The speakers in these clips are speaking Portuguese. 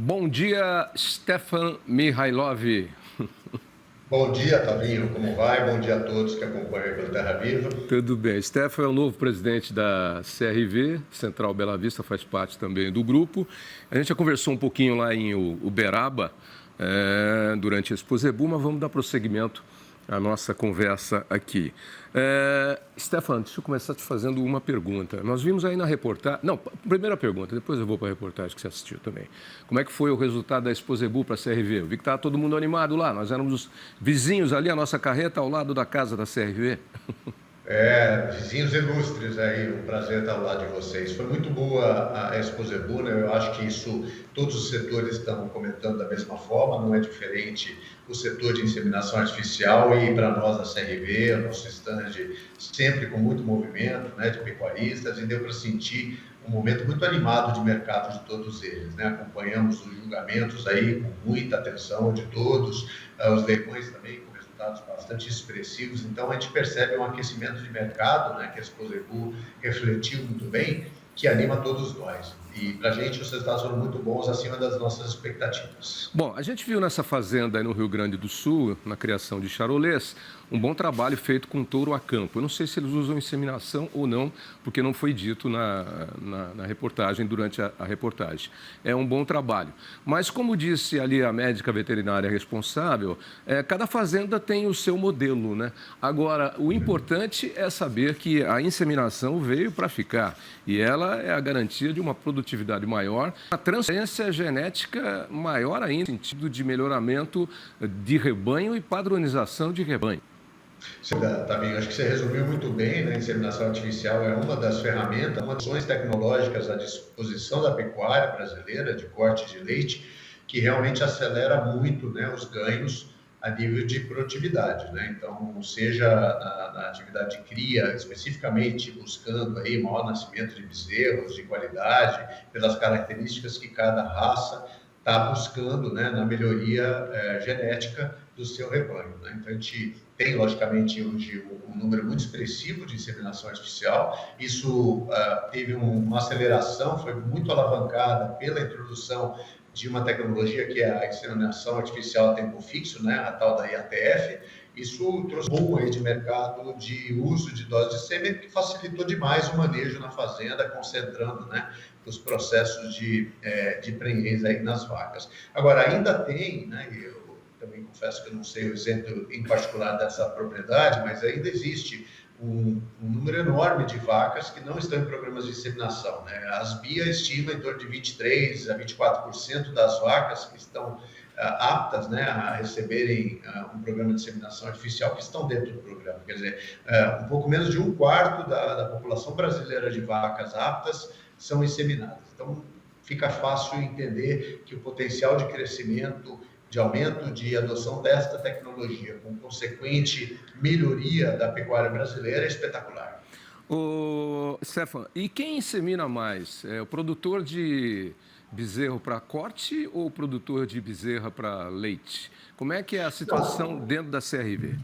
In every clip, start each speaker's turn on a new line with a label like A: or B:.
A: Bom dia, Stefan Mihailov.
B: Bom dia, Tavinho, como vai? Bom dia a todos que acompanham pelo Terra Viva.
A: Tudo bem. Stefan é o novo presidente da CRV, Central Bela Vista, faz parte também do grupo. A gente já conversou um pouquinho lá em Uberaba durante a Exposebu, mas vamos dar prosseguimento à nossa conversa aqui. Stefan, deixa eu começar te fazendo uma pergunta. Nós vimos aí na reportagem... Não, primeira pergunta, depois eu vou para a reportagem que você assistiu também. Como é que foi o resultado da Exposebu para a CRV? Eu vi que estava todo mundo animado lá. Nós éramos os vizinhos ali, a nossa carreta ao lado da casa da CRV.
B: Vizinhos ilustres aí, um prazer estar ao lado de vocês. Foi muito boa a Exposebu, né? Eu acho que isso todos os setores estão comentando da mesma forma, não é diferente o setor de inseminação artificial e para nós a CRV, o nosso stand sempre com muito movimento, né, de pecuaristas, e deu para sentir um momento muito animado de mercado de todos eles, né? Acompanhamos os julgamentos aí com muita atenção de todos, os leilões também com resultados bastante expressivos, então a gente percebe um aquecimento de mercado, né, que a Exposebu refletiu muito bem, que anima todos nós. E para a gente os resultados foram muito bons, acima das nossas expectativas.
A: Bom, a gente viu nessa fazenda aí no Rio Grande do Sul, na criação de charolês, um bom trabalho feito com touro a campo. Eu não sei se eles usam inseminação ou não, porque não foi dito na reportagem, durante a reportagem. É um bom trabalho. Mas, como disse ali a médica veterinária responsável, cada fazenda tem o seu modelo, né? Agora, o importante é saber que a inseminação veio para ficar e ela é a garantia de uma produtividade maior, a transferência genética maior ainda, no sentido de melhoramento de rebanho e padronização de rebanho.
B: Tavinho, acho que você resumiu muito bem, né? A inseminação artificial é uma das ferramentas, uma das ações tecnológicas à disposição da pecuária brasileira de corte de leite, que realmente acelera muito, né, os ganhos a nível de produtividade, né? Então, seja na atividade de cria, especificamente buscando aí maior nascimento de bezerros de qualidade, pelas características que cada raça está buscando, né, na melhoria genética do seu rebanho, né? Então, a gente tem, logicamente, hoje um número muito expressivo de inseminação artificial. Isso teve uma aceleração, foi muito alavancada pela introdução de uma tecnologia que é a inseminação artificial a tempo fixo, né, a tal da IATF. Isso trouxe um boom aí de mercado de uso de dose de sêmen, que facilitou demais o manejo na fazenda, concentrando, né, os processos de prenhez aí nas vacas. Agora, ainda tem, né, eu também confesso que eu não sei o exemplo em particular dessa propriedade, mas ainda existe um número enorme de vacas que não estão em programas de inseminação, né? As BIA estimam em torno de 23% a 24% das vacas que estão aptas, né, a receberem um programa de inseminação artificial que estão dentro do programa. Quer dizer, um pouco menos de um quarto da população brasileira de vacas aptas são inseminadas. Então, fica fácil entender que o potencial de crescimento, de aumento de adoção desta tecnologia, com consequente melhoria da pecuária brasileira, é espetacular.
A: Stefan, e quem insemina mais? É o produtor de bezerro para corte ou o produtor de bezerra para leite? Como é que é a situação dentro da CRV?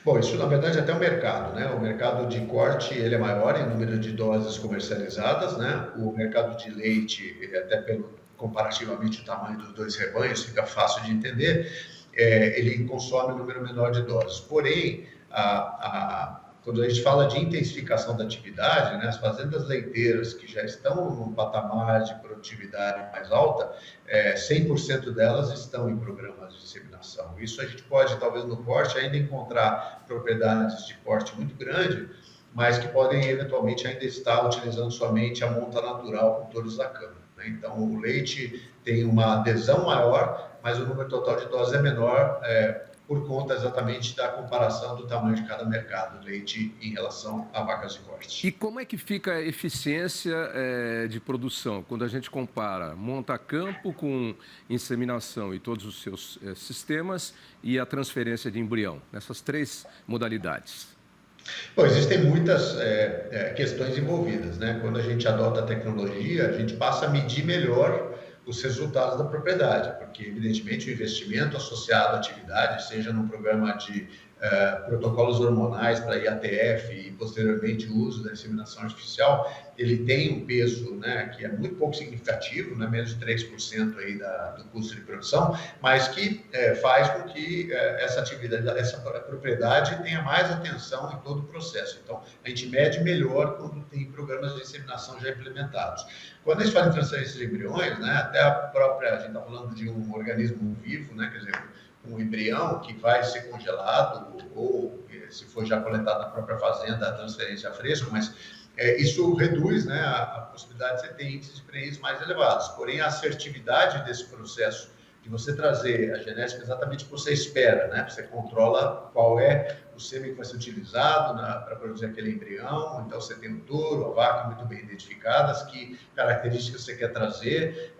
B: Bom, isso na verdade é até o mercado, né? O mercado de corte ele é maior em número de doses comercializadas, né? O mercado de leite, até pelo comparativamente o tamanho dos dois rebanhos, fica fácil de entender, ele consome um número menor de doses. Porém, quando a gente fala de intensificação da atividade, né, as fazendas leiteiras que já estão num patamar de produtividade mais alta, 100% delas estão em programas de inseminação. Isso a gente pode, talvez no corte, ainda encontrar propriedades de porte muito grande, mas que podem eventualmente ainda estar utilizando somente a monta natural com touros da cama, né? Então, o leite tem uma adesão maior, mas o número total de doses é menor, por conta exatamente da comparação do tamanho de cada mercado, leite em relação a vacas de corte.
A: E como é que fica a eficiência de produção quando a gente compara monta-campo com inseminação e todos os seus sistemas e a transferência de embrião, nessas três modalidades?
B: Bom, existem muitas questões envolvidas, né? Quando a gente adota a tecnologia, a gente passa a medir melhor os resultados da propriedade, porque evidentemente o investimento associado à atividade, seja num programa de protocolos hormonais para IATF e, posteriormente, o uso da inseminação artificial, ele tem um peso, né, que é muito pouco significativo, né, menos de 3% aí do custo de produção, mas que faz com que essa atividade, essa propriedade tenha mais atenção em todo o processo. Então, a gente mede melhor quando tem programas de inseminação já implementados. Quando a gente fala em transferência de embriões, né, até a gente está falando de um organismo vivo, né, quer dizer, um embrião que vai ser congelado ou, se for já coletado na própria fazenda, a transferência fresca, mas isso reduz, né, a possibilidade de você ter índices de prenhez mais elevados. Porém, a assertividade desse processo de você trazer a genética exatamente o que você espera, né? Você controla qual é o sêmen que vai ser utilizado para produzir aquele embrião, então você tem o touro, a vaca muito bem identificadas, que características você quer trazer,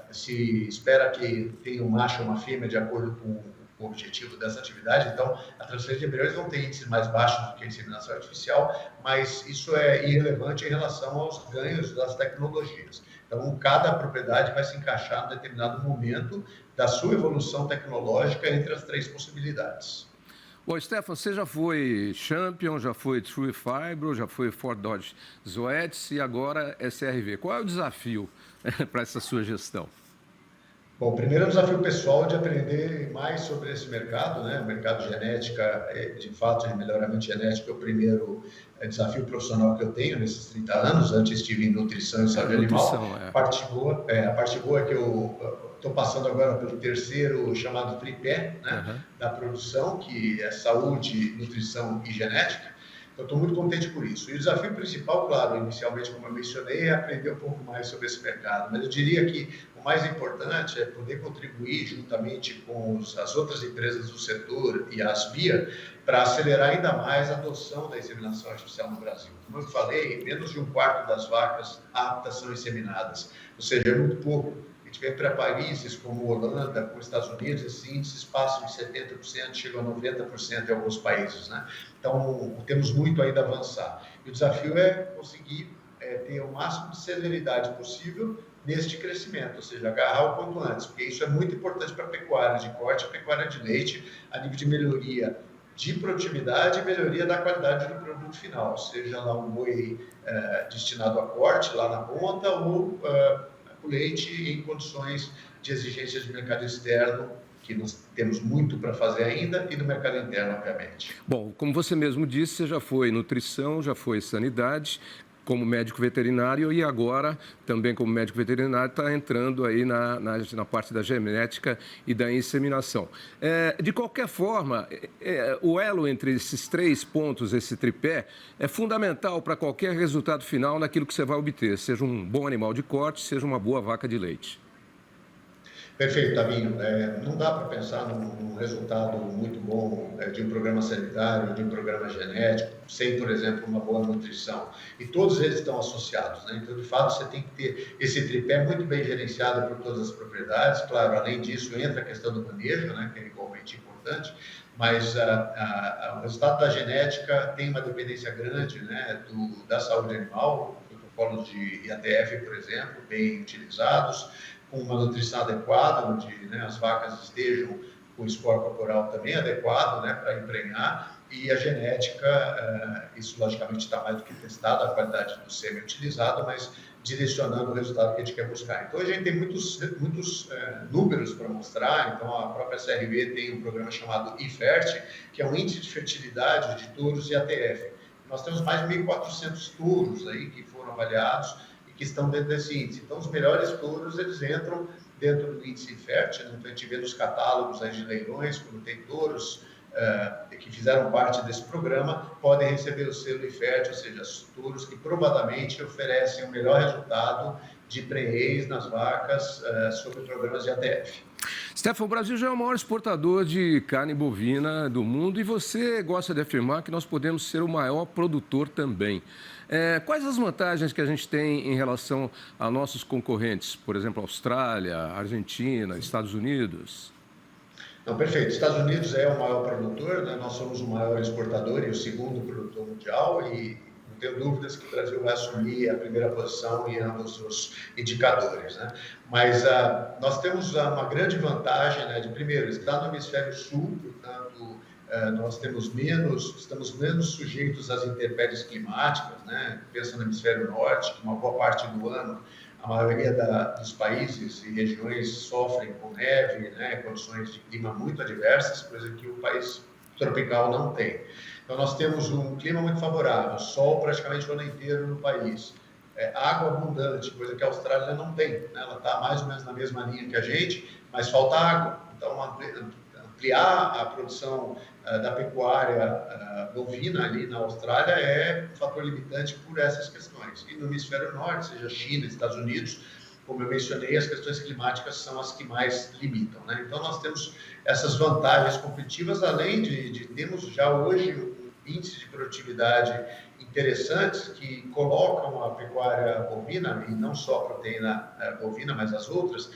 B: se espera que tenha um macho ou uma fêmea de acordo com o objetivo dessa atividade. Então, a transferência de embriões vão ter índices mais baixos do que a inseminação artificial, mas isso é irrelevante em relação aos ganhos das tecnologias. Então, cada propriedade vai se encaixar em determinado momento da sua evolução tecnológica entre as três possibilidades.
A: Bom, Stefan, você já foi Champion, já foi True Fibro, já foi Ford Dodge Zoetis e agora SRV. Qual é o desafio para essa sua gestão?
B: Bom, primeiro é um desafio pessoal de aprender mais sobre esse mercado, né? O mercado de genética, de fato, de melhoramento genético é o primeiro desafio profissional que eu tenho nesses 30 anos. Antes estive em nutrição e saúde animal. A parte boa é que eu estou passando agora pelo terceiro chamado tripé, né? Da produção, que é saúde, nutrição e genética. Eu estou muito contente por isso. E o desafio principal, claro, inicialmente, como eu mencionei, é aprender um pouco mais sobre esse mercado. Mas eu diria que o mais importante é poder contribuir juntamente com as outras empresas do setor e a Asvia para acelerar ainda mais a adoção da inseminação artificial no Brasil. Como eu falei, menos de um quarto das vacas aptas são inseminadas, ou seja, é muito pouco. A gente vê para países como Holanda, como Estados Unidos, esses índices passam de 70%, chegam a 90% em alguns países, né? Então, temos muito ainda a avançar. E o desafio é conseguir ter o máximo de celeridade possível neste crescimento, ou seja, agarrar o quanto antes, porque isso é muito importante para a pecuária de corte, a pecuária de leite, a nível de melhoria de produtividade e melhoria da qualidade do produto final, seja lá um boi destinado a corte, lá na ponta, ou o leite em condições de exigências de mercado externo, que nós temos muito para fazer ainda, e do mercado interno, obviamente.
A: Bom, como você mesmo disse, você já foi nutrição, já foi sanidade, como médico veterinário e agora, também como médico veterinário, está entrando aí na parte da genética e da inseminação. De qualquer forma, o elo entre esses três pontos, esse tripé, é fundamental para qualquer resultado final naquilo que você vai obter, seja um bom animal de corte, seja uma boa vaca de leite.
B: Perfeito, Tavinho. Não dá para pensar num resultado muito bom de um programa sanitário, de um programa genético, sem, por exemplo, uma boa nutrição. E todos eles estão associados, né? Então, de fato, você tem que ter esse tripé muito bem gerenciado por todas as propriedades. Claro, além disso, entra a questão do manejo, né, que é igualmente importante, mas o resultado da genética tem uma dependência grande, né, da saúde animal, protocolos de IATF, por exemplo, bem utilizados, com uma nutrição adequada, onde, né, as vacas estejam com o score corporal também adequado, né, para emprenhar, e a genética, isso logicamente está mais do que testado, a qualidade do sêmen utilizado, mas direcionando o resultado que a gente quer buscar. Então, a gente tem muitos números para mostrar. Então, a própria CRV tem um programa chamado IFERT, que é um índice de fertilidade de touros e ATF. Nós temos mais de 1.400 touros aí que foram avaliados que estão dentro desse índice. Então, os melhores touros, eles entram dentro do índice IFERT, né? Então, a gente vê nos catálogos aí de leilões, quando tem touros que fizeram parte desse programa, podem receber o selo IFERT, ou seja, os touros que provadamente oferecem o melhor resultado de prenhez nas vacas sobre programas de ATF.
A: Stefan, o Brasil já é o maior exportador de carne bovina do mundo e você gosta de afirmar que nós podemos ser o maior produtor também. Quais as vantagens que a gente tem em relação a nossos concorrentes, por exemplo, Austrália, Argentina, Estados Unidos?
B: Não, perfeito. Estados Unidos é o maior produtor, né? Nós somos o maior exportador e o segundo produtor mundial e não tenho dúvidas que o Brasil vai assumir a primeira posição em ambos os indicadores, né? Mas nós temos uma grande vantagem, né, de, primeiro, estar no hemisfério sul, portanto, nós estamos menos sujeitos às intempéries climáticas, né? Pensa no hemisfério norte, que uma boa parte do ano a maioria dos países e regiões sofrem com neve, né? Condições de clima muito adversas, coisa que o país tropical não tem. Então, nós temos um clima muito favorável, sol praticamente o ano inteiro no país, água abundante, coisa que a Austrália não tem, né? Ela está mais ou menos na mesma linha que a gente, mas falta água. Então, ampliar a produção da pecuária bovina ali na Austrália é um fator limitante por essas questões. E no hemisfério norte, seja China, Estados Unidos, como eu mencionei, as questões climáticas são as que mais limitam, né? Então, nós temos essas vantagens competitivas, além de termos já hoje um índice de produtividade interessantes que colocam a pecuária bovina, e não só a proteína bovina, mas as outras,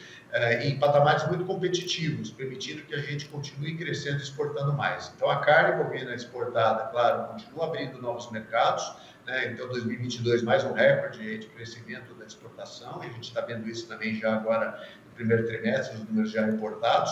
B: em patamares muito competitivos, permitindo que a gente continue crescendo e exportando mais. Então, a carne bovina exportada, claro, continua abrindo novos mercados, né? Então, 2022, mais um recorde de crescimento da exportação, e a gente está vendo isso também já agora no primeiro trimestre, os números já importados.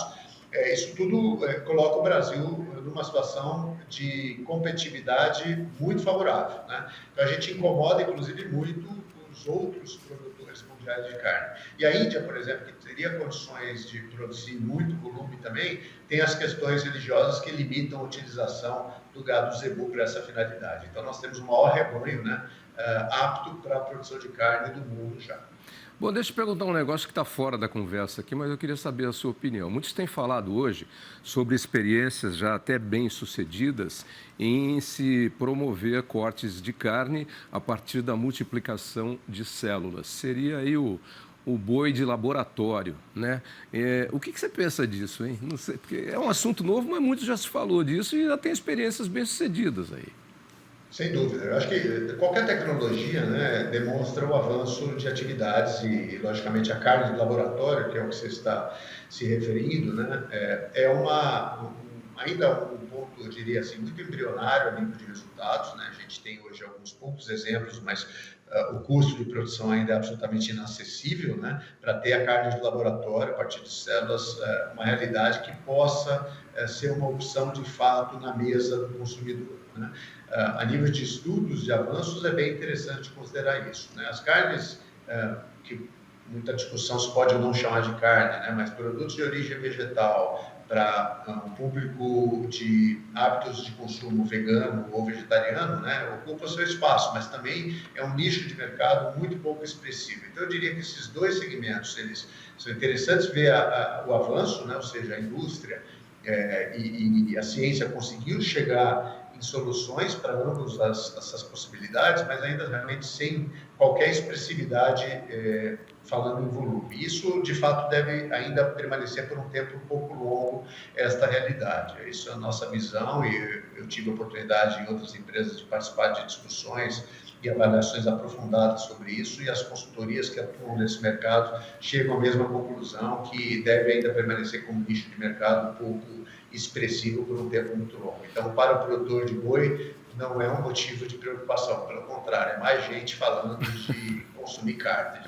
B: Isso tudo coloca o Brasil numa situação de competitividade muito favorável, né? Então, a gente incomoda, inclusive, muito os outros produtores mundiais de carne. E a Índia, por exemplo, que teria condições de produzir muito volume também, tem as questões religiosas que limitam a utilização do gado zebu para essa finalidade. Então, nós temos o maior rebanho, né, apto para a produção de carne do mundo já.
A: Bom, deixa eu perguntar um negócio que está fora da conversa aqui, mas eu queria saber a sua opinião. Muitos têm falado hoje sobre experiências já até bem-sucedidas em se promover cortes de carne a partir da multiplicação de células. Seria aí o boi de laboratório, né? O que você pensa disso, hein? Não sei, porque é um assunto novo, mas muito já se falou disso e já tem experiências bem-sucedidas aí.
B: Sem dúvida. Eu acho que qualquer tecnologia, né, demonstra o avanço de atividades e, logicamente, a carne de laboratório, que é o que você está se referindo, né, ainda um ponto, eu diria assim, muito embrionário a nível de resultados, né? A gente tem hoje alguns poucos exemplos, mas o custo de produção ainda é absolutamente inacessível, né? Para ter a carne de laboratório a partir de células, uma realidade que possa ser uma opção de fato na mesa do consumidor, né? A nível de estudos, de avanços, é bem interessante considerar isso, né? As carnes, que muita discussão se pode ou não chamar de carne, né? Mas produtos de origem vegetal para um público de hábitos de consumo vegano ou vegetariano, né, ocupa seu espaço, mas também é um nicho de mercado muito pouco expressivo. Então, eu diria que esses dois segmentos, eles são interessantes ver o avanço, né, ou seja, a indústria e a ciência conseguiu chegar em soluções para ambas essas possibilidades, mas ainda realmente sem qualquer expressividade falando em volume. Isso, de fato, deve ainda permanecer por um tempo um pouco longo, esta realidade. Isso é a nossa visão e eu tive a oportunidade em outras empresas de participar de discussões e avaliações aprofundadas sobre isso, e as consultorias que atuam nesse mercado chegam à mesma conclusão, que deve ainda permanecer como nicho de mercado um pouco expressivo por um tempo muito longo. Então, para o produtor de boi, não é um motivo de preocupação, pelo contrário, é mais gente falando de consumir carne.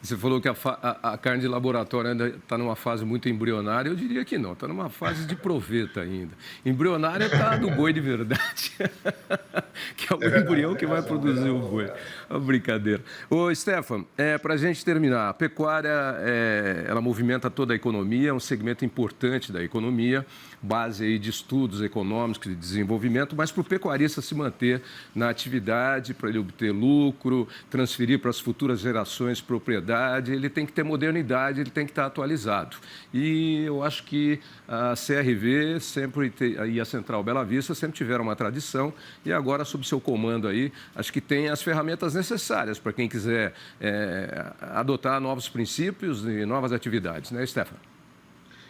A: Você falou que a carne de laboratório ainda está numa fase muito embrionária. Eu diria que não, está numa fase de proveta ainda. Embrionária está do boi de verdade, que é o embrião que vai produzir o boi. É uma brincadeira. Ô, Stefan, para a gente terminar, a pecuária ela movimenta toda a economia, é um segmento importante da economia, base aí de estudos econômicos e de desenvolvimento, mas para o pecuarista se manter na atividade, para ele obter lucro, transferir para as futuras gerações propriedade, ele tem que ter modernidade, ele tem que estar atualizado. E eu acho que a CRV e a Central Bela Vista sempre tiveram uma tradição e agora, sob seu comando aí, acho que tem as ferramentas necessárias para quem quiser adotar novos princípios e novas atividades, né, Stefan?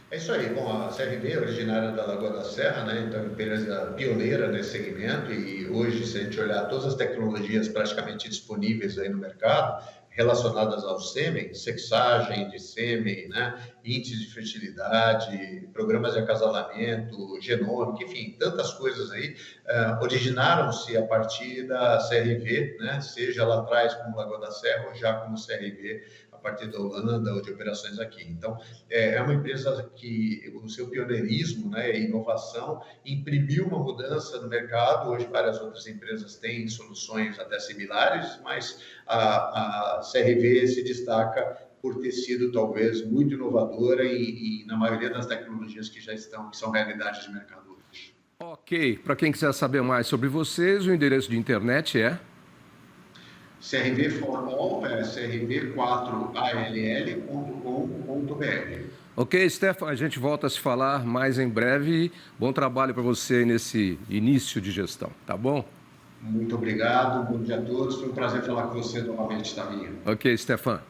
B: É isso aí. Bom, a CRV é originária da Lagoa da Serra, né? Então, é uma empresa pioneira nesse segmento e hoje, se a gente olhar todas as tecnologias praticamente disponíveis aí no mercado, relacionadas ao sêmen, sexagem de sêmen, né? Índices de fertilidade, programas de acasalamento, genômico, enfim, tantas coisas aí, originaram-se a partir da CRV, né? Seja lá atrás como Lagoa da Serra ou já como CRV, a partir da Holanda ou de operações aqui. Então, é uma empresa que o seu pioneirismo, né, e inovação imprimiu uma mudança no mercado. Hoje, várias outras empresas têm soluções até similares, mas a CRV se destaca por ter sido, talvez, muito inovadora e na maioria das tecnologias que já estão, que são realidade de mercado hoje.
A: Ok. Para quem quiser saber mais sobre vocês, o endereço de internet é?
B: CRV for All, crv4all.com.br.
A: Ok, Stefan, a gente volta a se falar mais em breve. Bom trabalho para você nesse início de gestão, tá bom?
B: Muito obrigado, bom dia a todos. Foi um prazer falar com você novamente, Tavinho.
A: Ok, Stefan.